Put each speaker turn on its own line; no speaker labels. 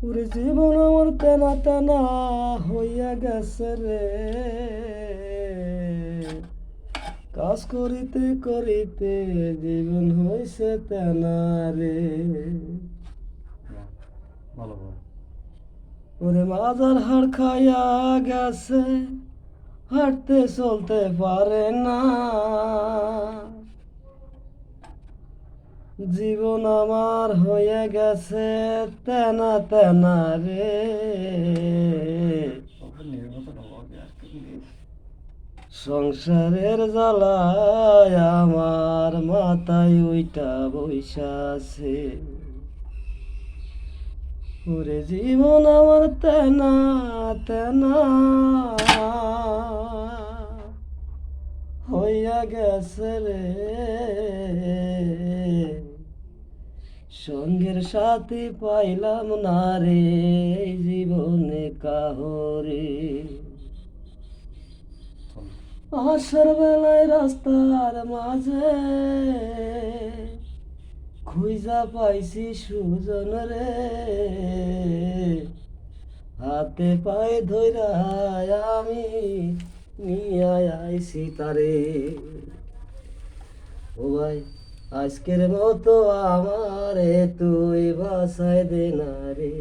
ওরে জীবন আমার তেনা তেনা হইয়া গেছে রে, কাজ করিতে করিতে জীবন হইছে তেনা রে।
ভালো ভালো।
ওরে মাজার হাড় খাইয়া গেছে, হাঁটতে চলতে পারে না, জীবন আমার হয়ে গেছে তেনা তেনা রে। সংসারের জ্বালায় আমার মাথায় ওইটা বৈশাছে, ওরে জীবন আমার তেনা তেনা হইয়া গেছে রে। সঙ্গের সাথী পাইলাম না রে এই জীবনে কাহরে, আসার বেলায় রাস্তার মাঝে খুঁজা পাইছি সুজন রে, হাতে পায়ে ধইরা আমি নিয়া আইছি তারে। ও ভাই, আজকের মতো আমারে তুই বাসায় দে না রে।